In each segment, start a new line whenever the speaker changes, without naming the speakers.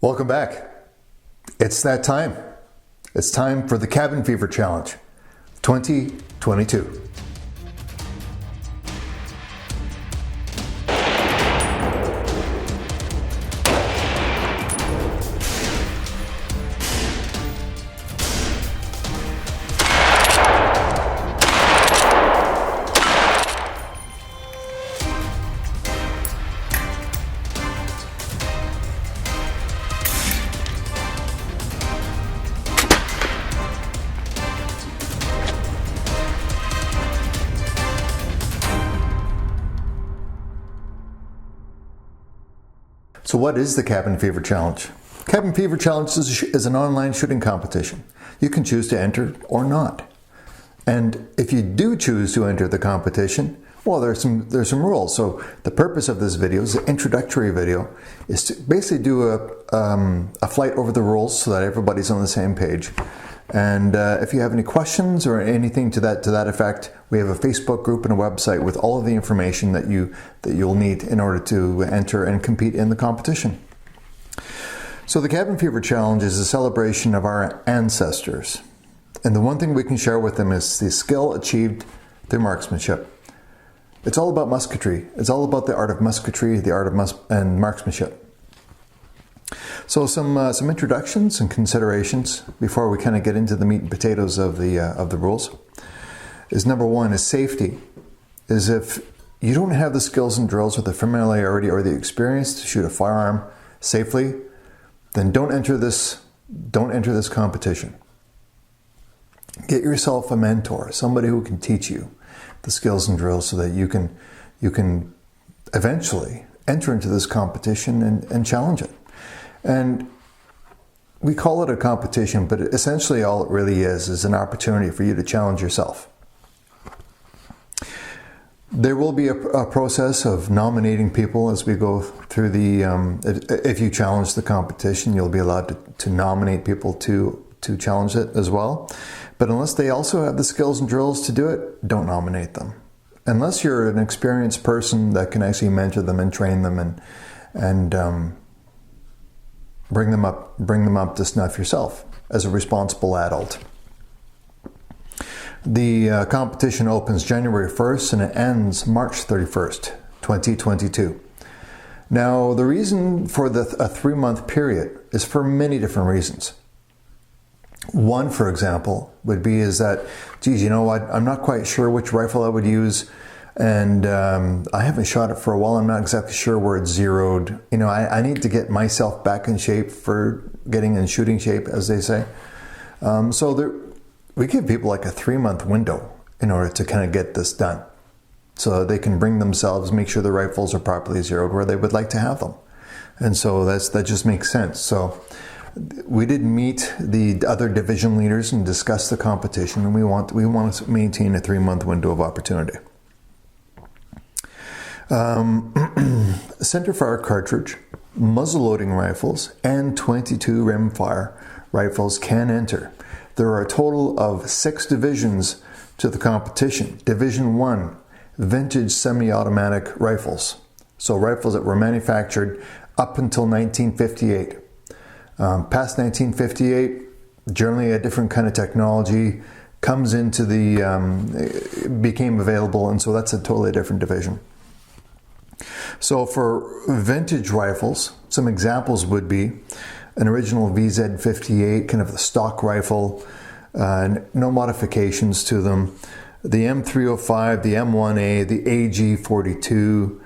Welcome back. It's that time. It's time for the Cabin Fever Challenge 2022. So what is the Cabin Fever Challenge? Cabin Fever Challenge is an online shooting competition. You can choose to enter or not. And if you do choose to enter the competition, well, there's some rules. So the purpose of this video, is the introductory video, is to basically do a flight over the rules so that everybody's on the same page. And if you have any questions or anything to that effect, we have a Facebook group and a website with all of the information that you'll need in order to enter and compete in the competition. So the Cabin Fever Challenge is a celebration of our ancestors. And the one thing we can share with them is the skill achieved through marksmanship. It's all about musketry. It's all about the art of musketry, the art of marksmanship. So some introductions and considerations before we kind of get into the meat and potatoes of the rules. Is number one is safety. Is if you don't have the skills and drills or the familiarity or the experience to shoot a firearm safely, then don't enter this competition. Get yourself a mentor, somebody who can teach you the skills and drills so that you can eventually enter into this competition and challenge it. And we call it a competition, but essentially all it really is an opportunity for you to challenge yourself. There will be a process of nominating people as we go through if you challenge the competition, you'll be allowed to nominate people to challenge it as well. But unless they also have the skills and drills to do it, don't nominate them. Unless you're an experienced person that can actually mentor them and train them and bring them up to snuff yourself as a responsible adult. The competition opens January 1st and it ends March 31st, 2022. Now, the reason for a 3-month period is for many different reasons. One, for example, would be is that, geez, you know what, I'm not quite sure which rifle I would use, and I haven't shot it for a while. I'm not exactly sure where it's zeroed. You know, I need to get myself back in shape for getting in shooting shape, as they say. We give people like a 3-month window in order to kind of get this done, so they can bring themselves, make sure the rifles are properly zeroed where they would like to have them. And so that just makes sense. So we did meet the other division leaders and discuss the competition, and we want to maintain a 3-month window of opportunity. Centerfire cartridge, muzzle-loading rifles, and 22 rimfire rifles can enter. There are a total of 6 divisions to the competition. Division 1, vintage semi-automatic rifles. So rifles that were manufactured up until 1958. Past 1958, generally a different kind of technology comes into became available, and so that's a totally different division. So for vintage rifles, some examples would be an original VZ58, kind of the stock rifle, no modifications to them. The M305, the M1A, the AG42,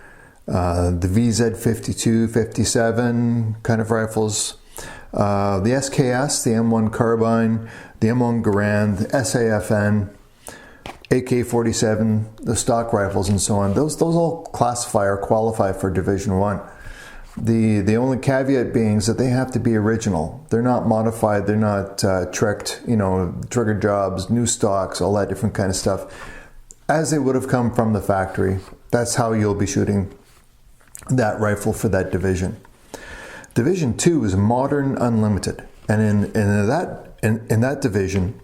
the VZ52, 57 kind of rifles. The SKS, the M1 Carbine, the M1 Garand, the SAFN, AK-47, the stock rifles, and so on. Those all classify or qualify for Division 1. The only caveat being is that they have to be original. They're not modified, they're not tricked, trigger jobs, new stocks, all that different kind of stuff. As they would have come from the factory, that's how you'll be shooting that rifle for that division. Division 2 is modern unlimited, and in that division,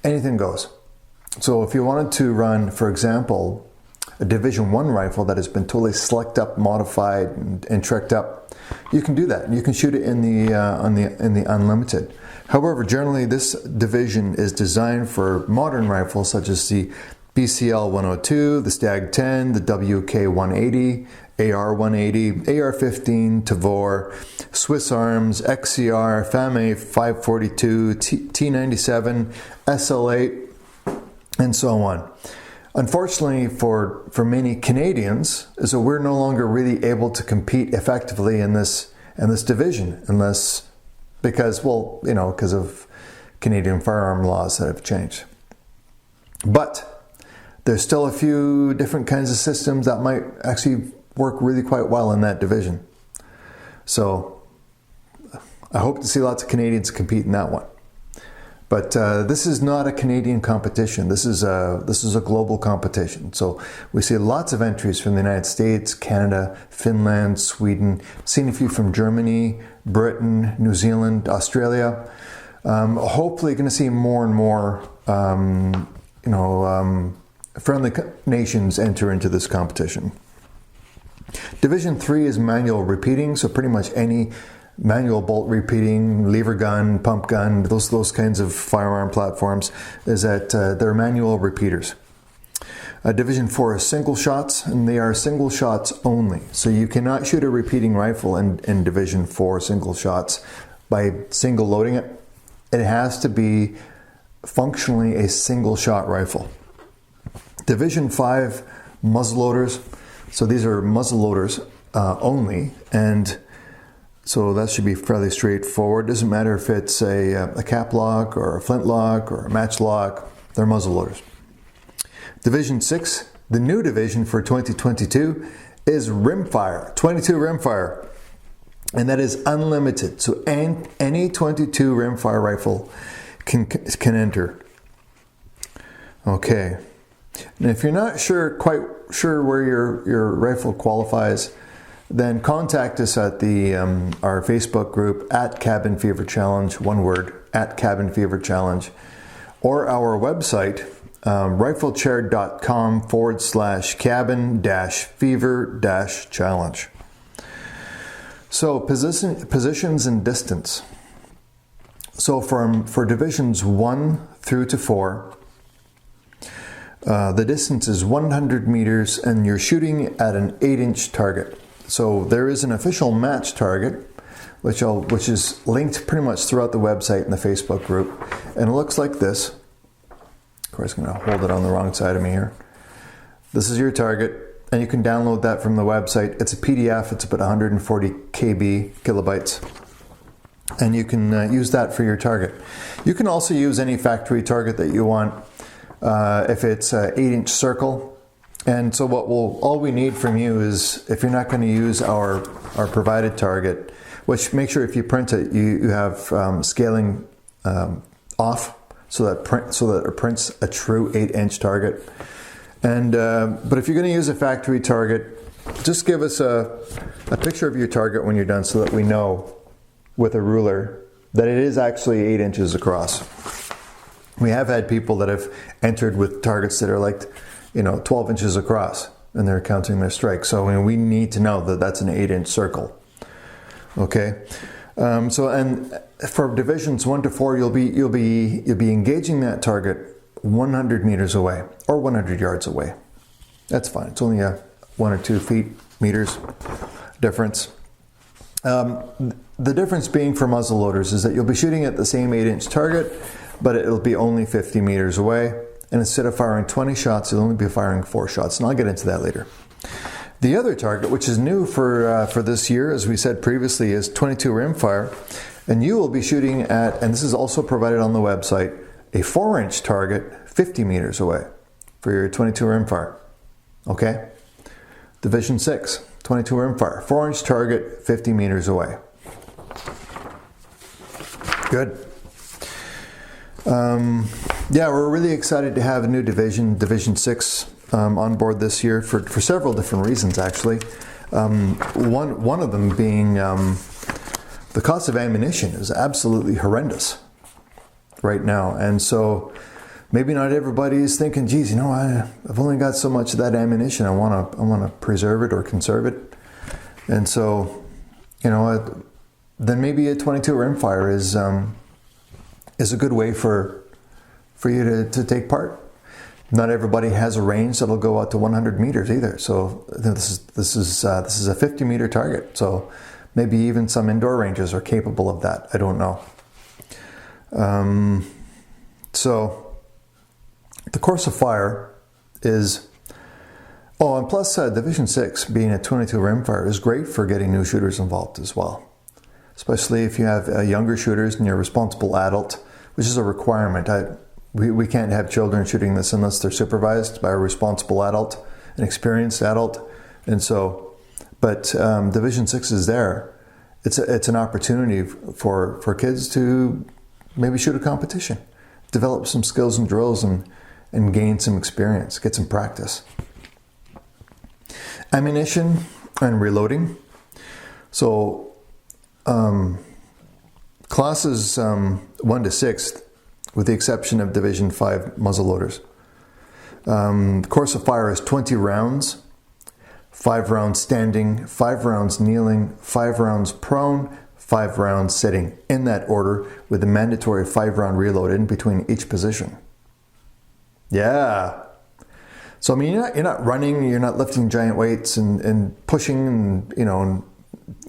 anything goes. So if you wanted to run, for example, a Division 1 rifle that has been totally slicked up, modified, and tricked up, you can do that. You can shoot it in the unlimited. However, generally this division is designed for modern rifles such as the BCL 102, the Stag 10, the WK 180, AR 180, AR 15, Tavor, Swiss Arms, XCR, FAMA 542, T97, SL8, and so on. Unfortunately for many Canadians, is that we're no longer really able to compete effectively in this division because of Canadian firearm laws that have changed. But there's still a few different kinds of systems that might actually work really quite well in that division. So I hope to see lots of Canadians compete in that one. But this is not a Canadian competition. This is a global competition. So we see lots of entries from the United States, Canada, Finland, Sweden. Seen a few from Germany, Britain, New Zealand, Australia. Hopefully, going to see more and more, friendly nations enter into this competition. Division 3 is manual repeating, so pretty much any manual bolt repeating, lever gun, pump gun, those kinds of firearm platforms, is that they're manual repeaters. Division 4 is single shots, and they are single shots only. So you cannot shoot a repeating rifle in Division 4 single shots by single loading it. It has to be functionally a single shot rifle. Division 5 muzzleloaders. So these are muzzleloaders only, and so that should be fairly straightforward. Doesn't matter if it's a cap lock or a flintlock or a matchlock, they're muzzleloaders. Division 6, the new division for 2022, is rimfire, 22 rimfire, and that is unlimited. So any 22 rimfire rifle can enter. Okay, and if you're not quite sure where your rifle qualifies, then contact us at our Facebook group at Cabin Fever Challenge, one word, at Cabin Fever Challenge, or our website, riflechair.com/cabin-fever-challenge. So positions and distance. So for divisions 1 through to 4, the distance is 100 meters and you're shooting at an 8-inch target. So there is an official match target, which is linked pretty much throughout the website and the Facebook group. And it looks like this. Of course, I'm going to hold it on the wrong side of me here. This is your target, and you can download that from the website. It's a PDF. It's about 140 kilobytes. And you can use that for your target. You can also use any factory target that you want. If it's an 8-inch circle. And so all we need from you is, if you're not going to use our provided target, which make sure if you print it, you have scaling off so that it prints a true 8-inch target. And but if you're going to use a factory target, just give us a picture of your target when you're done, so that we know with a ruler that it is actually 8 inches across. We have had people that have entered with targets that are like 12 inches across, and they're counting their strikes. So we need to know that that's an 8-inch circle. Okay. And for divisions 1 to 4, you'll be engaging that target 100 meters away or 100 yards away. That's fine. It's only a 1 or 2 meters difference. The difference being for muzzleloaders is that you'll be shooting at the same 8-inch target, but it'll be only 50 meters away. And instead of firing 20 shots, you'll only be firing 4 shots. And I'll get into that later. The other target, which is new for this year, as we said previously, is 22 rimfire. And you will be shooting at, and this is also provided on the website, a 4-inch target 50 meters away for your 22 rimfire. Okay? Division 6, 22 rimfire. 4-inch target 50 meters away. Good. Yeah, we're really excited to have a new division, Division 6, on board this year for several different reasons, actually. One of them being the cost of ammunition is absolutely horrendous right now. And so maybe not everybody is thinking, geez, you know, I've only got so much of that ammunition. I want to preserve it or conserve it. And so, you know, then maybe a 22 rimfire is a good way for you to take part. Not everybody has a range that'll go out to 100 meters either. So this is a 50 meter target. So maybe even some indoor ranges are capable of that. I don't know. So the course of fire is, and plus Division 6 being a 22 rimfire is great for getting new shooters involved as well. Especially if you have younger shooters and you're a responsible adult, which is a requirement. We can't have children shooting this unless they're supervised by a responsible adult, an experienced adult. And so, but Division 6 is there. It's an opportunity for kids to maybe shoot a competition, develop some skills and drills and gain some experience, get some practice. Ammunition and reloading. So classes 1 to 6, with the exception of Division 5 muzzleloaders. The course of fire is 20 rounds, 5 rounds standing, 5 rounds kneeling, 5 rounds prone, 5 rounds sitting, in that order, with a mandatory 5-round reload in between each position. Yeah. So I mean, you're not running, you're not lifting giant weights and pushing and, you know, and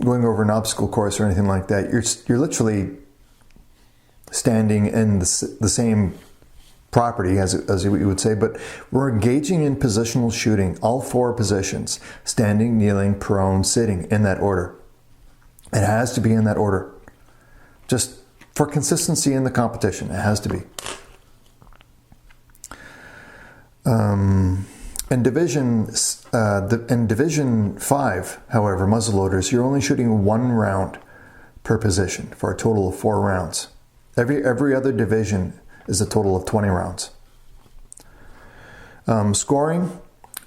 going over an obstacle course or anything like that. You're literally standing in the same property as you would say, but we're engaging in positional shooting, all 4 positions: standing, kneeling, prone, sitting, in that order. It has to be in that order, just for consistency in the competition. It has to be. In Division 5, however, muzzleloaders, you're only shooting 1 round per position for a total of 4 rounds. Every other division is a total of 20 rounds. Scoring,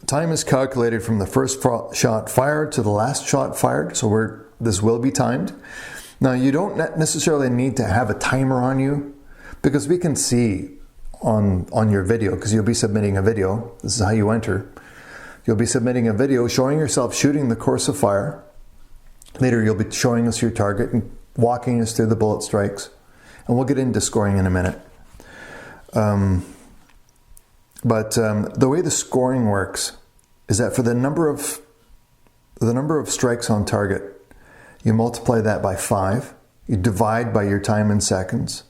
time is calculated from the first shot fired to the last shot fired, so this will be timed. Now, you don't necessarily need to have a timer on you, because we can see on your video, because you'll be submitting a video. This is how you enter. You'll be submitting a video showing yourself shooting the course of fire. Later, you'll be showing us your target and walking us through the bullet strikes. And we'll get into scoring in a minute. But the way the scoring works is that for the number of strikes on target, you multiply that by 5. You divide by your time in seconds.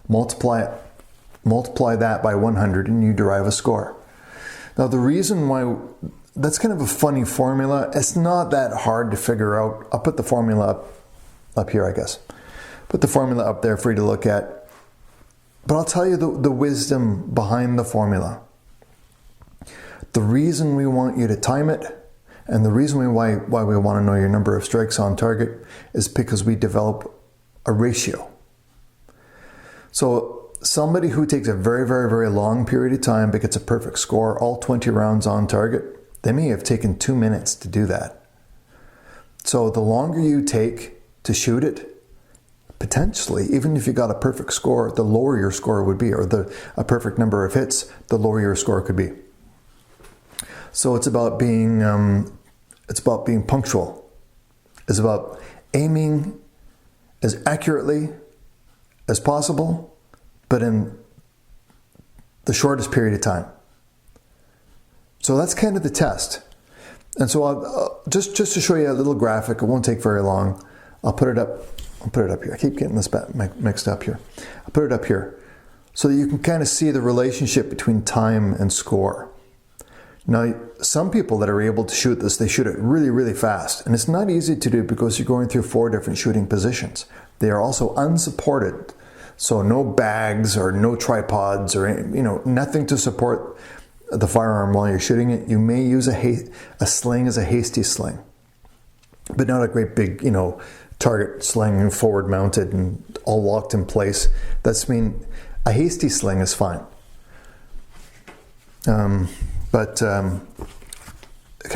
Multiply that by 100, and you derive a score. Now, the reason why that's kind of a funny formula, it's not that hard to figure out. I'll put the formula up here, I guess. Put the formula up there for you to look at. But I'll tell you the wisdom behind the formula. The reason we want you to time it, and the reason why we want to know your number of strikes on target, is because we develop a ratio. So somebody who takes a very, very, very long period of time but gets a perfect score, all 20 rounds on target, they may have taken 2 minutes to do that. So the longer you take to shoot it, potentially, even if you got a perfect score, the lower your score would be, or a perfect number of hits, the lower your score could be. So it's about being punctual. It's about aiming as accurately as possible, but in the shortest period of time. So that's kind of the test. And so I'll, just to show you a little graphic, it won't take very long. I'll put it up here. I keep getting this mixed up here. I'll put it up here so that you can kind of see the relationship between time and score. Now, some people that are able to shoot this, they shoot it really, really fast. And it's not easy to do because you're going through 4 different shooting positions. They are also unsupported. So no bags or no tripods or, nothing to support the firearm while you're shooting it. You may use a sling as a hasty sling, but not a great big, target sling forward mounted and all locked in place. A hasty sling is fine. But kind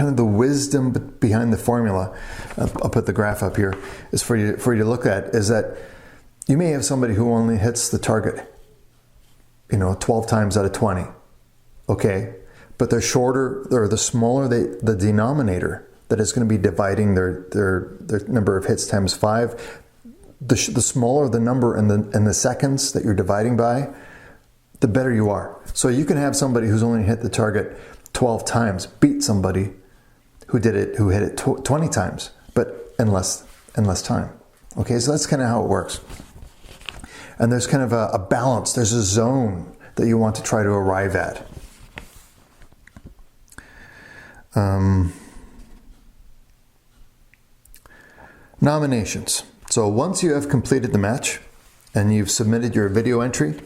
of the wisdom behind the formula, I'll put the graph up here, is for you to look at, is that you may have somebody who only hits the target, 12 times out of 20. Okay, but they're shorter, or the smaller the denominator that is going to be dividing their number of hits times 5, the smaller the number and the seconds that you're dividing by, the better you are. So you can have somebody who's only hit the target 12 times beat somebody who hit it 20 times, but in less time. Okay, so that's kind of how it works. And there's kind of a balance. There's a zone that you want to try to arrive at. Nominations. So once you have completed the match and you've submitted your video entry,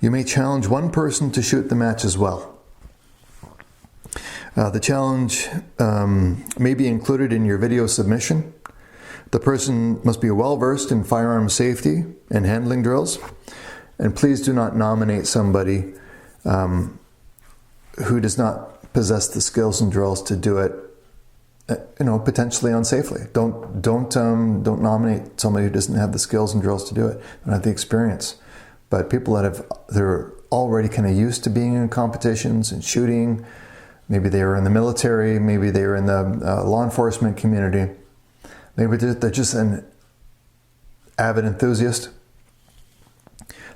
you may challenge one person to shoot the match as well. The challenge may be included in your video submission. The person must be well versed in firearm safety and handling drills. And please do not nominate somebody who does not possess the skills and drills to do it, potentially unsafely. Don't nominate somebody who doesn't have the skills and drills to do it, don't have the experience. But people they're already kind of used to being in competitions and shooting. Maybe they were in the military. Maybe they were in the law enforcement community. Maybe they're just an avid enthusiast.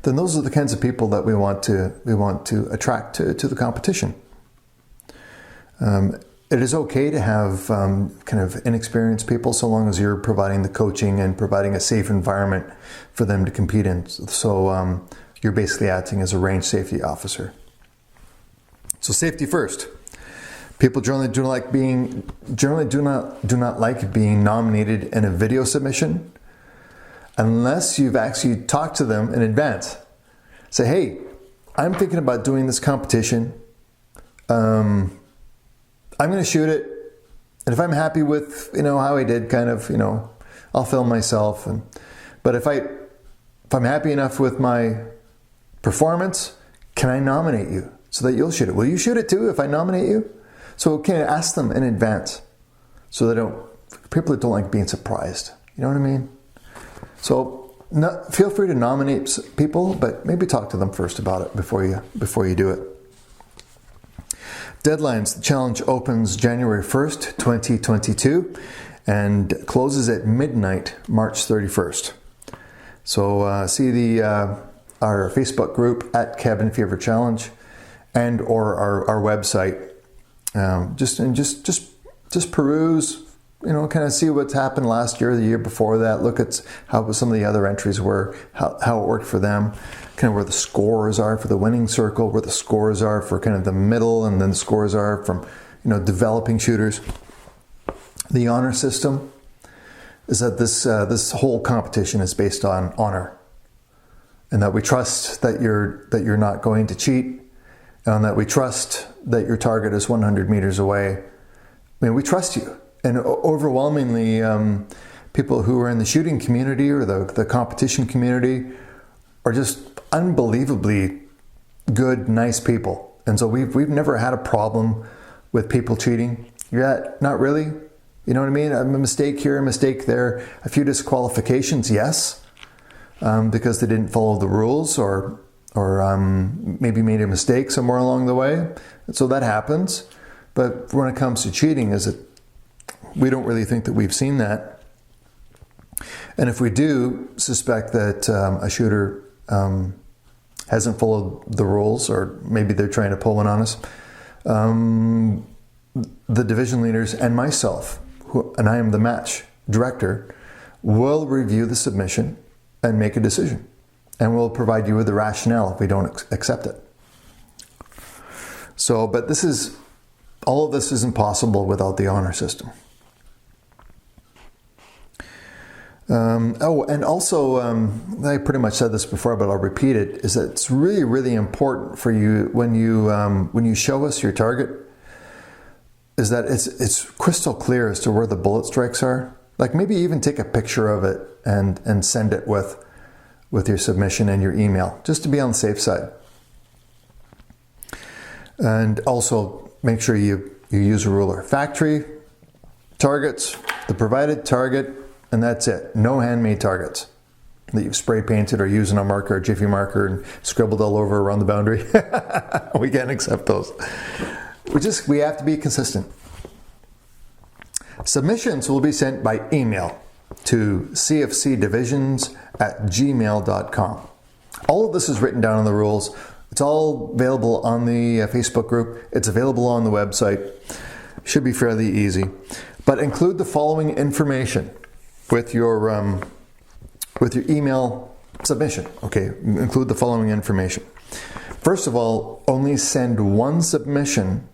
Then those are the kinds of people that we want to attract to the competition. It is okay to have kind of inexperienced people, so long as you're providing the coaching and providing a safe environment for them to compete in. So you're basically acting as a range safety officer. So safety first. People generally do not like being nominated in a video submission unless you've actually talked to them in advance. Say, hey, I'm thinking about doing this competition. I'm going to shoot it, and if I'm happy with how I did, I'll film myself. But if I'm happy enough with my performance, can I nominate you so that you'll shoot it? Will you shoot it too if I nominate you? So can I ask them in advance so people that don't like being surprised. You know what I mean? So feel free to nominate people, but maybe talk to them first about it before you do it. Deadlines. The challenge opens January 1st, 2022 and closes at midnight, March 31st. So see our Facebook group at Cabin Fever Challenge and or our website. Just peruse, kind of see what's happened last year, the year before that. Look at how some of the other entries were, how it worked for them, kind of where the scores are for the winning circle, where the scores are for kind of the middle, and then the scores are from, developing shooters. The honor system is that this whole competition is based on honor, and that we trust that you're not going to cheat, and that we trust that your target is 100 meters away. I mean, we trust you. And overwhelmingly, people who are in the shooting community or the competition community are just unbelievably good, nice people. And so we've never had a problem with people cheating. Not really. You know what I mean? A mistake here, a mistake there. A few disqualifications, yes, because they didn't follow the rules or maybe made a mistake somewhere along the way. And so that happens. But when it comes to cheating, we don't really think that we've seen that. And if we do suspect that a shooter hasn't followed the rules, or maybe they're trying to pull one on us, the division leaders and myself, and I am the match director, will review the submission and make a decision. And we'll provide you with the rationale if we don't accept it. So, but all of this isn't possible without the honor system. And also, I pretty much said this before, but I'll repeat it, is that it's really, really important for you when you show us your target, is that it's crystal clear as to where the bullet strikes are. Like maybe even take a picture of it and send it with your submission and your email, just to be on the safe side. And also make sure you use a ruler. Factory targets, the provided target, and that's it. No handmade targets. that you've spray painted or using a marker, a jiffy marker, and scribbled all over around the boundary. We can't accept those. We have to be consistent. Submissions will be sent by email to cfcdivisions@gmail.com. All of this is written down in the rules. It's all available on the Facebook group. It's available on the website. Should be fairly easy. But include the following information with your email submission. Okay, include the following information. First of all, only send one submission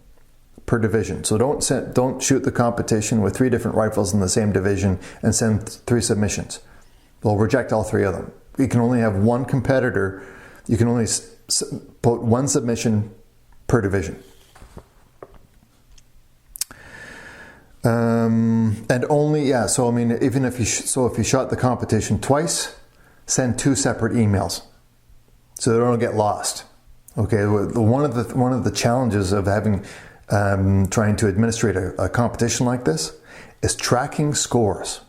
per division. So don't shoot the competition with 3 different rifles in the same division and send 3 submissions. We'll reject all 3 of them. You can only have one competitor. You can only put 1 submission per division. And only, so I mean, even if you shot the competition twice, send 2 separate emails so they don't get lost. Okay, one of the challenges of having trying to administrate a competition like this is tracking scores.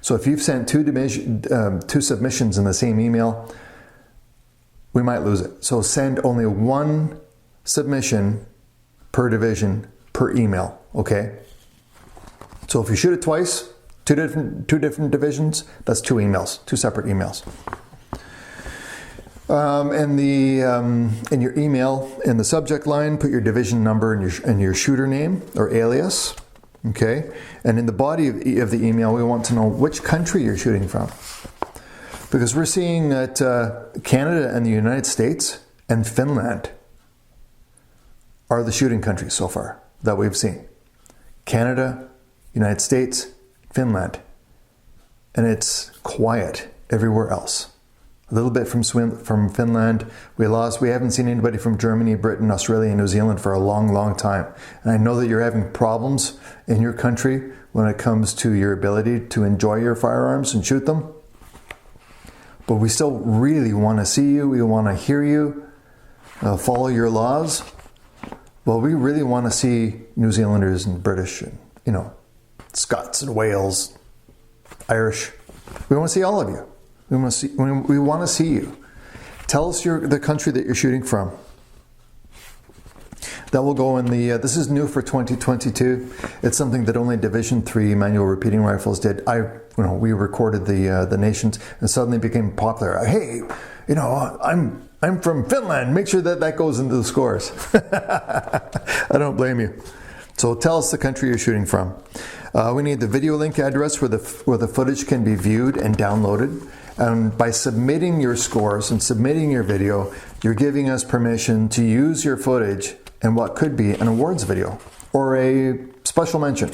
So if you've sent 2 submissions in the same email, we might lose it. So send only 1 submission per division per email. Okay. So if you shoot it twice, two different divisions, that's 2 emails, 2 separate emails. In your email, in the subject line, put your division number and your shooter name or alias. Okay, and in the body of the email, we want to know which country you're shooting from, because we're seeing that Canada and the United States and Finland are the shooting countries so far that we've seen. Canada, United States, Finland, and it's quiet everywhere else. A little bit from Finland. We haven't seen anybody from Germany, Britain, Australia, and New Zealand for a long, long time. And I know that you're having problems in your country when it comes to your ability to enjoy your firearms and shoot them. But we still really want to see you. We want to hear you, follow your laws. Well, we really want to see New Zealanders and British and, Scots and Wales, Irish. We want to see all of you. We want to see you. Tell us the country that you're shooting from. That will go in the. This is new for 2022. It's something that only Division 3 manual repeating rifles did. We recorded the nations and suddenly became popular. Hey, I'm from Finland. Make sure that goes into the scores. I don't blame you. So tell us the country you're shooting from. We need the video link address where the footage can be viewed and downloaded. And by submitting your scores and submitting your video, you're giving us permission to use your footage in what could be an awards video or a special mention.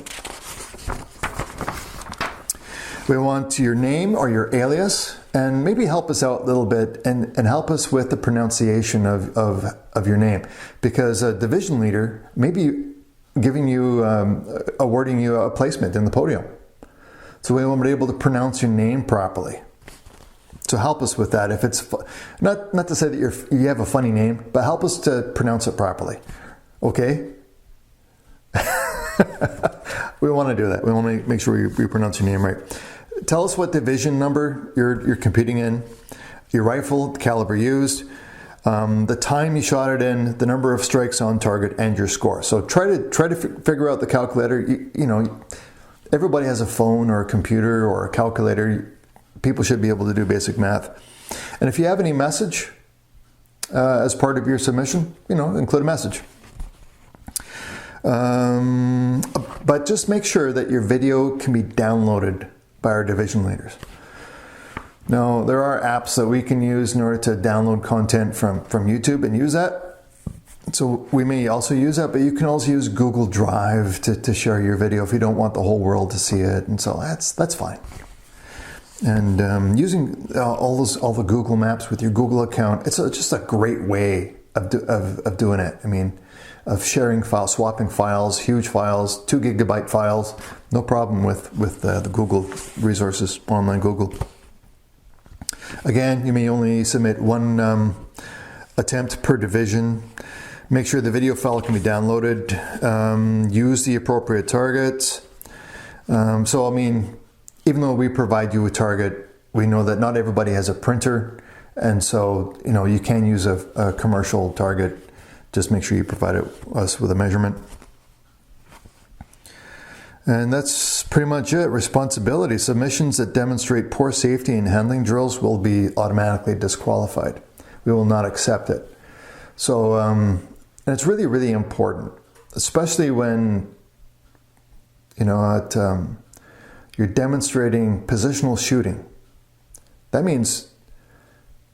We want your name or your alias, and maybe help us out a little bit and help us with the pronunciation of your name, because a division leader may be giving you, awarding you a placement in the podium. So we want to be able to pronounce your name properly. So help us with that. If it's not to say that you have a funny name, but help us to pronounce it properly. Okay? We want to do that. We want to make sure we pronounce your name right. Tell us what division number you're competing in, your rifle, the caliber used, the time you shot it in, the number of strikes on target, and your score. So try to figure out the calculator. Everybody has a phone or a computer or a calculator. People should be able to do basic math. And if you have any message as part of your submission, include a message. But just make sure that your video can be downloaded by our division leaders. Now, there are apps that we can use in order to download content from YouTube and use that. So we may also use that, but you can also use Google Drive to share your video if you don't want the whole world to see it. And so that's fine. And using all the Google Maps with your Google account, it's just a great way of doing it. I mean, of sharing files, swapping files, huge files, 2 gigabyte files, no problem with the Google resources, online Google. Again, you may only submit 1 attempt per division. Make sure the video file can be downloaded. Use the appropriate targets. So, I mean, even though we provide you a target, we know that not everybody has a printer, and so you can use a commercial target. Just make sure you provide us with a measurement. And that's pretty much it. Responsibility. Submissions that demonstrate poor safety in handling drills will be automatically disqualified. We will not accept it. So, and it's really, really important, especially when, you're demonstrating positional shooting. That means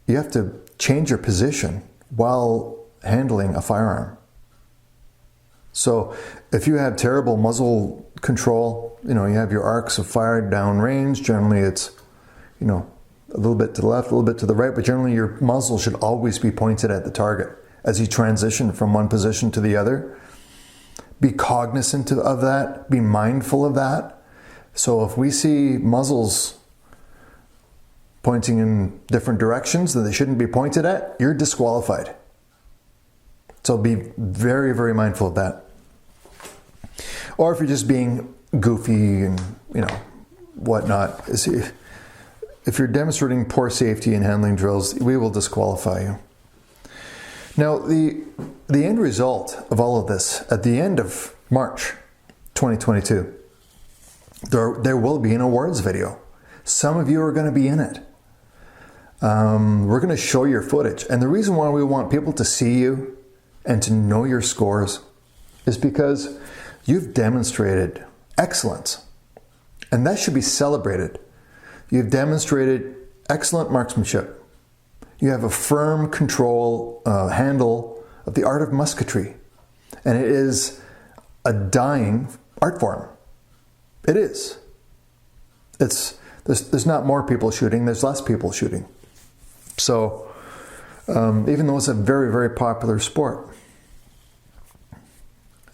you have to change your position while handling a firearm. So if you have terrible muzzle control, you have your arcs of fire downrange. Generally it's, a little bit to the left, a little bit to the right, but generally your muzzle should always be pointed at the target as you transition from one position to the other. Be cognizant of that, be mindful of that. So if we see muzzles pointing in different directions that they shouldn't be pointed at, you're disqualified. So be very, very mindful of that. Or if you're just being goofy and, whatnot, if you're demonstrating poor safety in handling drills, we will disqualify you. Now, the end result of all of this, at the end of March 2022, there will be an awards video. Some of you are going to be in it. We're going to show your footage. And the reason why we want people to see you and to know your scores is because you've demonstrated excellence. And that should be celebrated. You've demonstrated excellent marksmanship. You have a firm control handle of the art of musketry. And it is a dying art form. It is. There's not more people shooting, there's less people shooting. So, even though it's a very, very popular sport,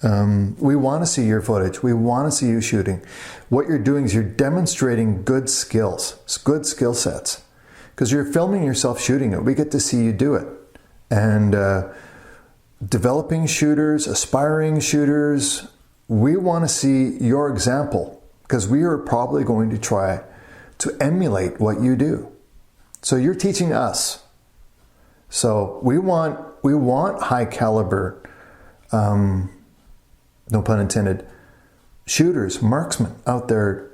we want to see your footage. We want to see you shooting. What you're doing is you're demonstrating good skills, good skill sets. Because you're filming yourself shooting it. We get to see you do it. And developing shooters, aspiring shooters, we want to see your example. Because we are probably going to try to emulate what you do. So you're teaching us. So we want high caliber, no pun intended, shooters, marksmen out there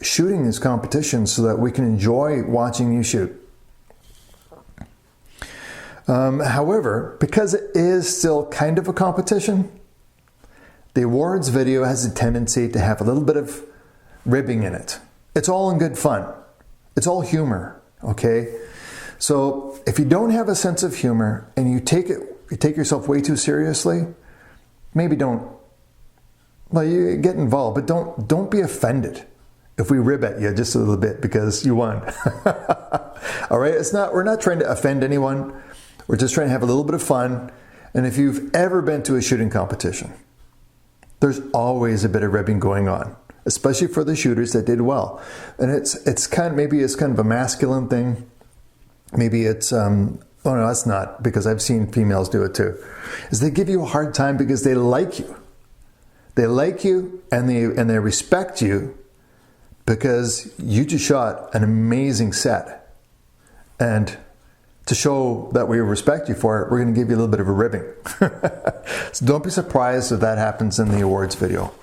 shooting these competitions so that we can enjoy watching you shoot. However, because it is still kind of a competition, the awards video has a tendency to have a little bit of ribbing in it. It's all in good fun. It's all humor, okay? So if you don't have a sense of humor and you take yourself way too seriously, maybe you get involved, but don't be offended if we rib at you just a little bit because you won. All right? We're not trying to offend anyone. We're just trying to have a little bit of fun. And if you've ever been to a shooting competition, there's always a bit of ribbing going on, especially for the shooters that did well. And it's kind of a masculine thing. Maybe it's no, that's not, because I've seen females do it too. Is they give you a hard time because they like you. They like you and they respect you because you just shot an amazing set. And to show that we respect you for it, we're going to give you a little bit of a ribbing. So don't be surprised if that happens in the awards video.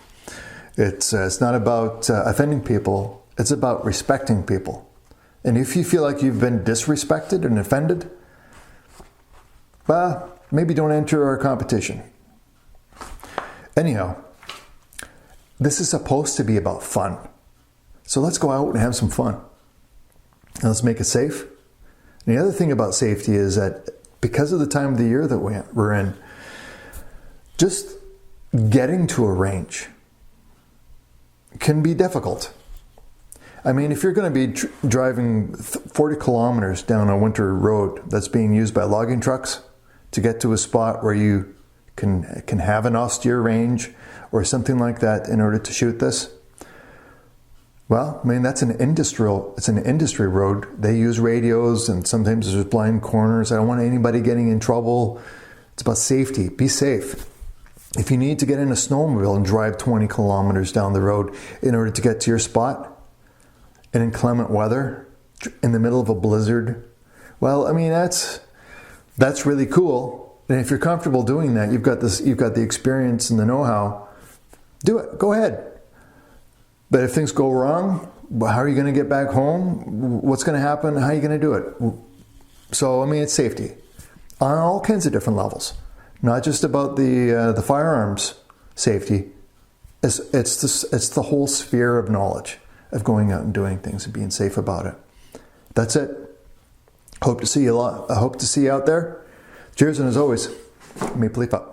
It's not about offending people. It's about respecting people. And if you feel like you've been disrespected and offended, well, maybe don't enter our competition. Anyhow, this is supposed to be about fun. So let's go out and have some fun. And let's make it safe. And the other thing about safety is that because of the time of the year that we're in, just getting to a range can be difficult. I mean, if you're going to be driving 40 kilometers down a winter road that's being used by logging trucks to get to a spot where you can have an austere range or something like that in order to shoot this, well, I mean, it's an industry road. They use radios and sometimes there's blind corners. I don't want anybody getting in trouble. It's about safety. Be safe. If you need to get in a snowmobile and drive 20 kilometers down the road in order to get to your spot in inclement weather, in the middle of a blizzard. Well, I mean, that's really cool. And if you're comfortable doing that, you've got the experience and the know-how, do it. Go ahead. But if things go wrong, how are you going to get back home? What's going to happen? How are you going to do it? So, I mean, it's safety on all kinds of different levels. Not just about the firearms safety. It's the whole sphere of knowledge of going out and doing things and being safe about it. That's it. Hope to see you out there. Cheers, and as always, Maple Leaf up.